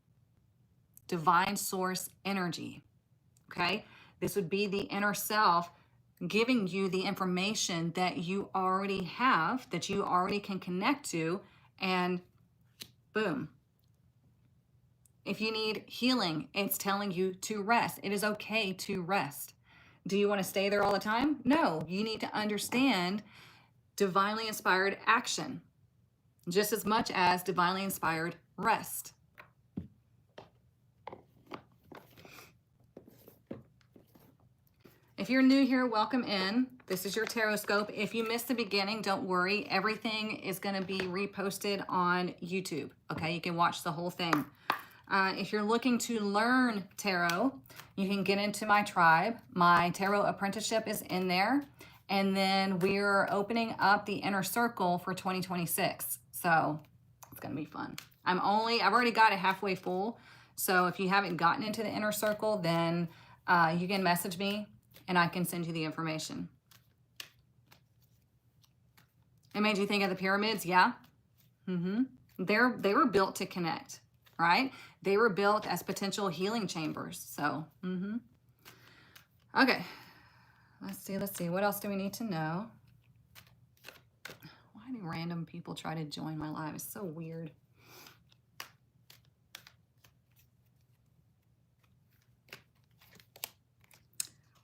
A: divine source energy. Okay? This would be the inner self giving you the information that you already have, that you already can connect to, and boom. If you need healing, it's telling you to rest. It is okay to rest. Do you want to stay there all the time? No, you need to understand divinely inspired action just as much as divinely inspired rest. If you're new here, welcome in. This is your Tarotscope. If you missed the beginning, don't worry. Everything is going to be reposted on YouTube. Okay, you can watch the whole thing. If you're looking to learn tarot, you can get into my tribe. My tarot apprenticeship is in there. And then we're opening up the inner circle for 2026. So it's going to be fun. I've already got it halfway full. So if you haven't gotten into the inner circle, then you can message me and I can send you the information. It made you think of the pyramids? Yeah. They were built to connect, right? They were built as potential healing chambers. So, okay. Let's see. What else do we need to know? Why do random people try to join my live? It's so weird.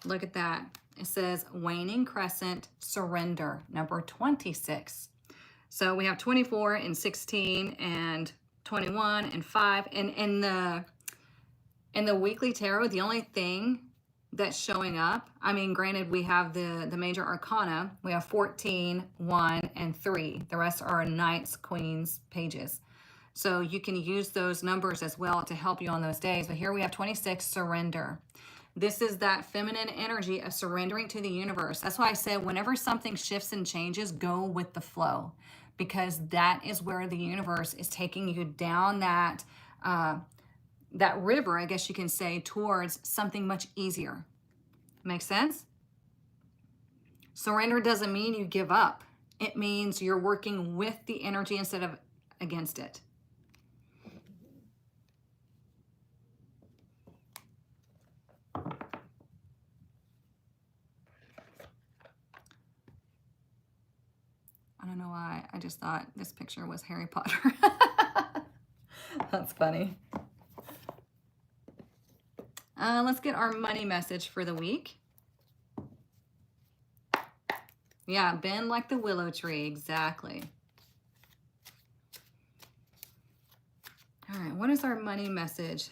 A: Look at that. It says waning crescent, surrender, number 26. So we have 24 and 16 and 21 and 5. And in the weekly tarot, the only thing that's showing up, I mean, granted, we have the major arcana. We have 14, 1, and 3. The rest are knights, queens, pages. So you can use those numbers as well to help you on those days. But here we have 26, surrender. This is that feminine energy of surrendering to the universe. That's why I said whenever something shifts and changes, go with the flow, because that is where the universe is taking you down that river, I guess you can say, towards something much easier. Make sense? Surrender doesn't mean you give up. It means you're working with the energy instead of against it. I don't know why. I just thought this picture was Harry Potter. That's funny. Let's get our money message for the week. Yeah, bend like the willow tree. Exactly. All right, what is our money message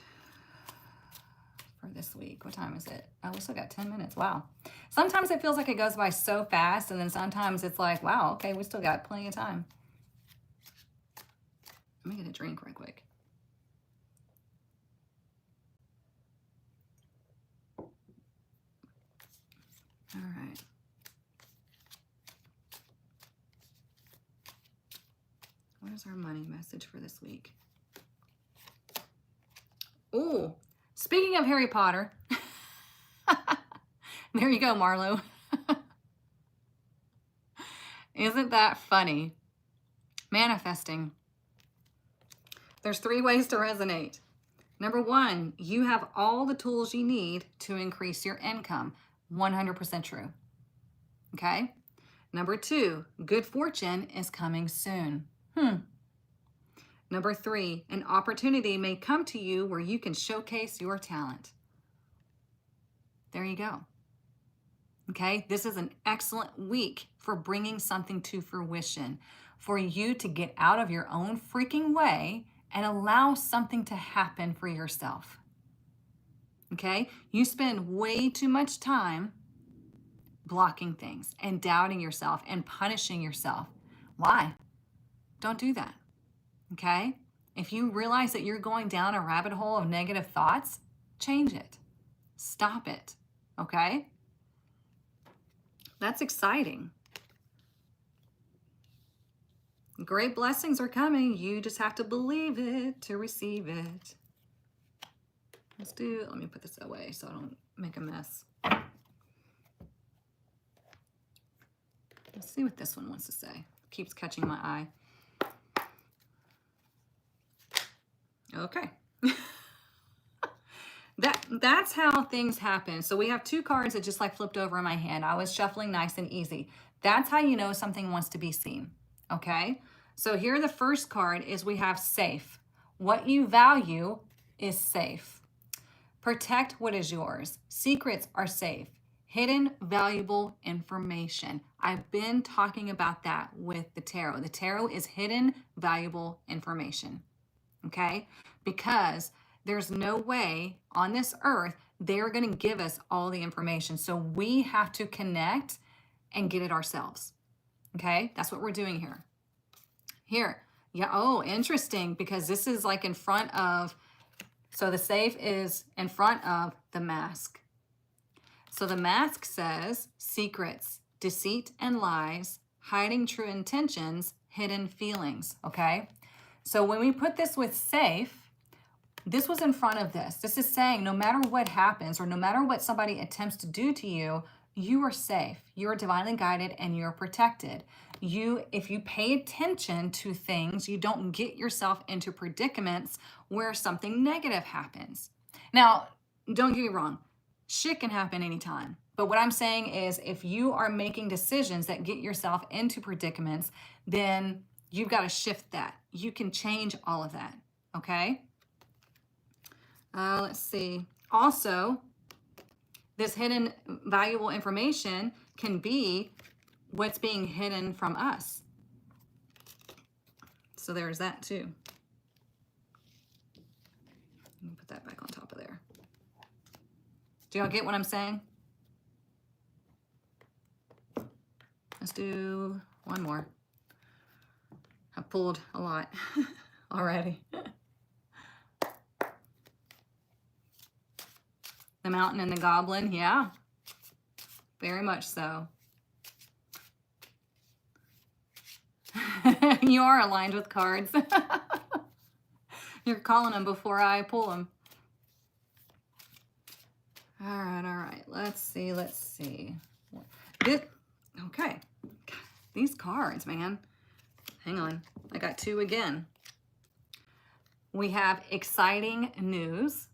A: for this week? What time is it? Oh, we still got 10 minutes. Wow. Sometimes it feels like it goes by so fast, and then sometimes it's like, wow, okay, we still got plenty of time. Let me get a drink right quick. All right. What is our money message for this week? Oh, speaking of Harry Potter, there you go, Marlo. Isn't that funny? Manifesting. There's 3 ways to resonate. Number 1, you have all the tools you need to increase your income. 100% true. Okay? Number 2, good fortune is coming soon. Number 3, an opportunity may come to you where you can showcase your talent. There you go. Okay? This is an excellent week for bringing something to fruition, for you to get out of your own freaking way and allow something to happen for yourself. Okay? You spend way too much time blocking things and doubting yourself and punishing yourself. Why? Don't do that. Okay? If you realize that you're going down a rabbit hole of negative thoughts, change it. Stop it. Okay? That's exciting. Great blessings are coming. You just have to believe it to receive it. Let me put this away so I don't make a mess. Let's see what this one wants to say. Keeps catching my eye. Okay. That's how things happen. So we have 2 cards that just like flipped over in my hand. I was shuffling nice and easy. That's how you know something wants to be seen. Okay? So here the first card is we have safe. What you value is safe. Protect what is yours. Secrets are safe. Hidden valuable information. I've been talking about that with the tarot. The tarot is hidden valuable information. Okay? Because there's no way on this earth they're going to give us all the information. So we have to connect and get it ourselves. Okay? That's what we're doing here. Here. Yeah. Oh, interesting. Because this is like in front of, so the safe is in front of the mask. So the mask says secrets, deceit and lies, hiding true intentions, hidden feelings. Okay? So when we put this with safe, this was in front of this. This is saying no matter what happens or no matter what somebody attempts to do to you, you are safe. You are divinely guided and you're protected. If you pay attention to things, you don't get yourself into predicaments where something negative happens. Now, don't get me wrong. Shit can happen anytime. But what I'm saying is if you are making decisions that get yourself into predicaments, then you've got to shift that. You can change all of that. Okay? Let's see. Also, this hidden valuable information can be what's being hidden from us. So there's that too. Let me put that back on top of there. Do y'all get what I'm saying? Let's do one more. I pulled a lot already. The mountain and the goblin, yeah, very much so. You are aligned with cards. You're calling them before I pull them. All right. Let's see. Okay. These cards, man. Hang on. I got 2 again. We have exciting news.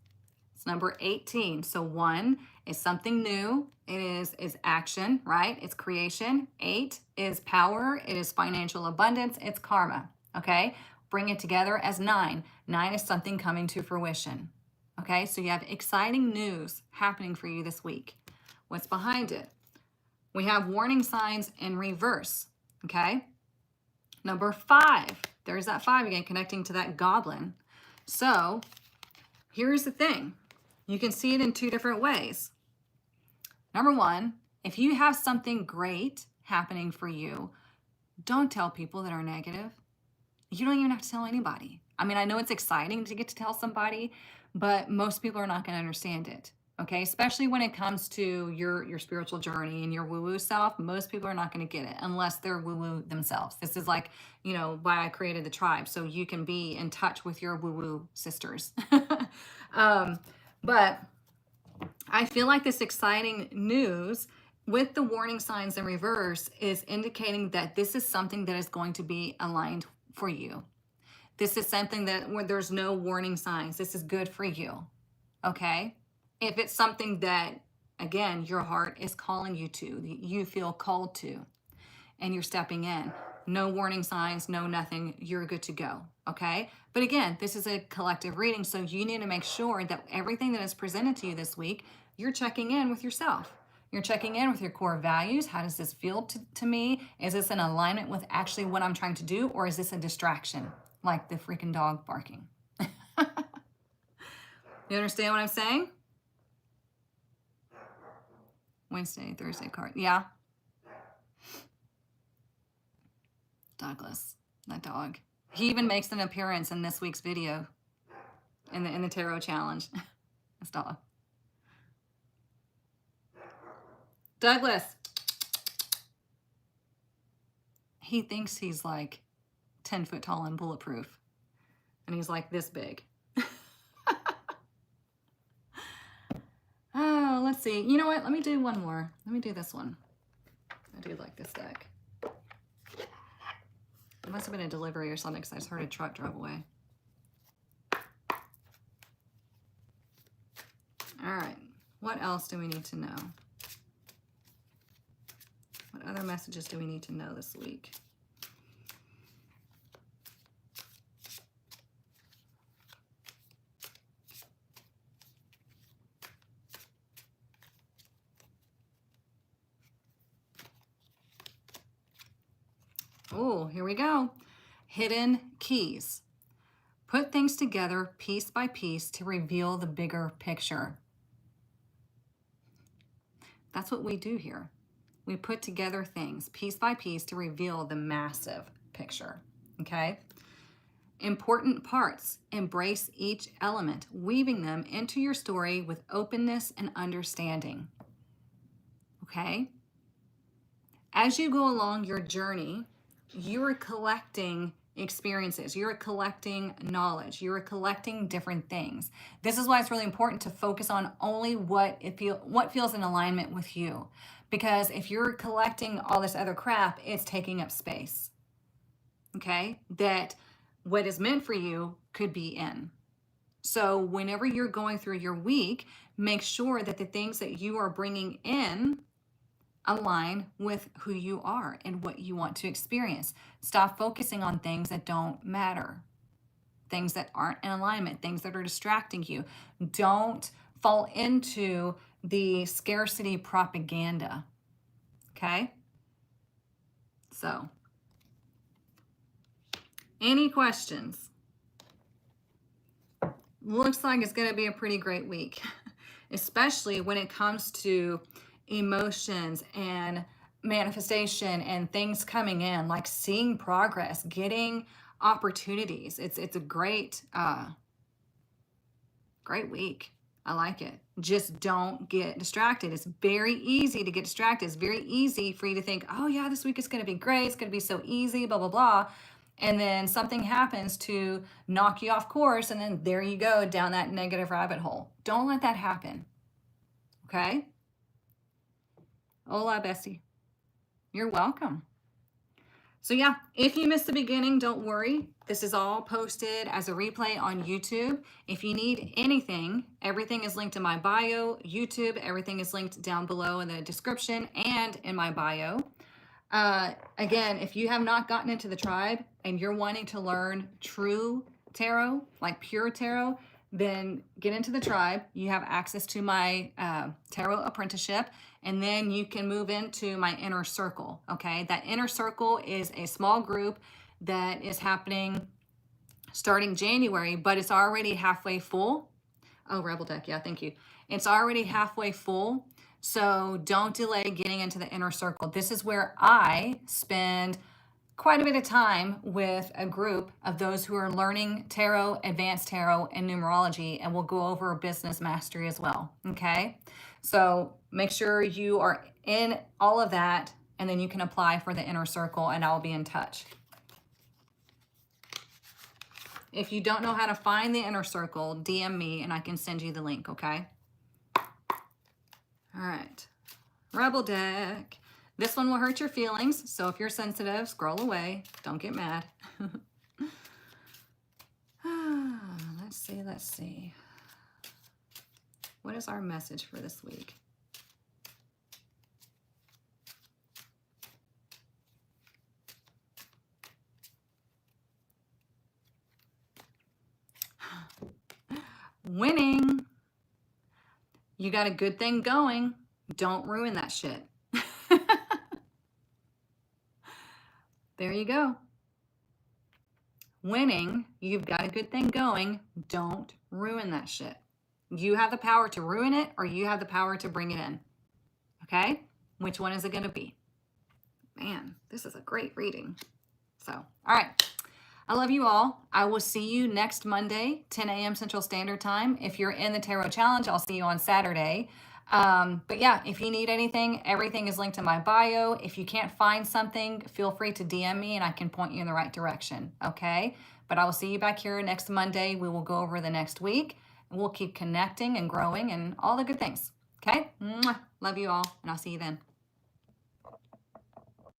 A: It's number 18. So 1 is something new. It is action, right? It's creation. 8 is power. It is financial abundance. It's karma. Okay? Bring it together as 9. 9 is something coming to fruition. Okay, so you have exciting news happening for you this week. What's behind it? We have warning signs in reverse. Okay, number 5. There's that 5 again, connecting to that goblin. So here's the thing. You can see it in 2 different ways. Number 1, if you have something great happening for you, don't tell people that are negative. You don't even have to tell anybody. I mean, I know it's exciting to get to tell somebody, but most people are not going to understand it. Okay, especially when it comes to your spiritual journey and your woo-woo self, most people are not going to get it unless they're woo-woo themselves. This is like, you know, why I created the tribe, so you can be in touch with your woo-woo sisters. But I feel like this exciting news with the warning signs in reverse is indicating that this is something that is going to be aligned for you. This is something that when there's no warning signs, this is good for you. Okay? If it's something that, again, your heart is calling you to, you feel called to, and you're stepping in, no warning signs, no nothing, you're good to go. Okay? But again, this is a collective reading, so you need to make sure that everything that is presented to you this week, you're checking in with yourself. You're checking in with your core values. How does this feel to me? Is this in alignment with actually what I'm trying to do, or is this a distraction, like the freaking dog barking? You understand what I'm saying? Wednesday, Thursday card. Yeah. Douglas, that dog. He even makes an appearance in this week's video in the tarot challenge. This dog. Douglas. He thinks he's like 10 foot tall and bulletproof. And he's like this big. Oh, let's see. You know what? Let me do one more. Let me do this one. I do like this deck. It must have been a delivery or something because I just heard a truck drive away. All right. What else do we need to know? What other messages do we need to know this week? Oh, here we go. Hidden keys. Put things together piece by piece to reveal the bigger picture. That's what we do here. We put together things piece by piece to reveal the massive picture, okay? Important parts. Embrace each element, weaving them into your story with openness and understanding, okay? As you go along your journey, you are collecting experiences, you're collecting knowledge, you're collecting different things. This is why it's really important to focus on only what feels in alignment with you. Because if you're collecting all this other crap, it's taking up space. Okay? That what is meant for you could be in. So whenever you're going through your week, make sure that the things that you are bringing in align with who you are and what you want to experience. Stop focusing on things that don't matter, things that aren't in alignment, things that are distracting you. Don't fall into the scarcity propaganda, okay? So, any questions? Looks like it's going to be a pretty great week, especially when it comes to emotions and manifestation and things coming in, like seeing progress, getting opportunities. It's a great week. I like it. Just don't get distracted. It's very easy to get distracted. It's very easy for you to think, oh yeah, this week is going to be great. It's going to be so easy, blah, blah, blah. And then something happens to knock you off course, and then there you go down that negative rabbit hole. Don't let that happen. Okay? Hola, bestie. You're welcome. So yeah, if you missed the beginning, don't worry. This is all posted as a replay on YouTube. If you need anything, everything is linked in my bio, YouTube. Everything is linked down below in the description and in my bio. Again, if you have not gotten into the tribe and you're wanting to learn true tarot, like pure tarot, then get into the tribe. You have access to my tarot apprenticeship, and then you can move into my inner circle. Okay, that inner circle is a small group that is happening starting January, but it's already halfway full. Oh, Rebel Deck, yeah, thank you. It's already halfway full, so don't delay getting into the inner circle. This is where I spend quite a bit of time with a group of those who are learning tarot, advanced tarot, and numerology, and we'll go over business mastery as well, okay? So make sure you are in all of that, and then you can apply for the inner circle, and I'll be in touch. If you don't know how to find the inner circle, DM me and I can send you the link, okay? All right. Rebel Deck. This one will hurt your feelings, so if you're sensitive, scroll away. Don't get mad. Let's see. What is our message for this week? Winning. You got a good thing going. Don't ruin that shit. There you go. Winning. You've got a good thing going. Don't ruin that shit. You have the power to ruin it, or you have the power to bring it in. Okay? Which one is it going to be? Man, this is a great reading. So, all right. I love you all. I will see you next Monday, 10 a.m. Central Standard Time. If you're in the Tarot Challenge, I'll see you on Saturday. But yeah, if you need anything, everything is linked in my bio. If you can't find something, feel free to DM me and I can point you in the right direction, okay? But I will see you back here next Monday. We will go over the next week. And we'll keep connecting and growing and all the good things, okay? Mwah. Love you all, and I'll see you then.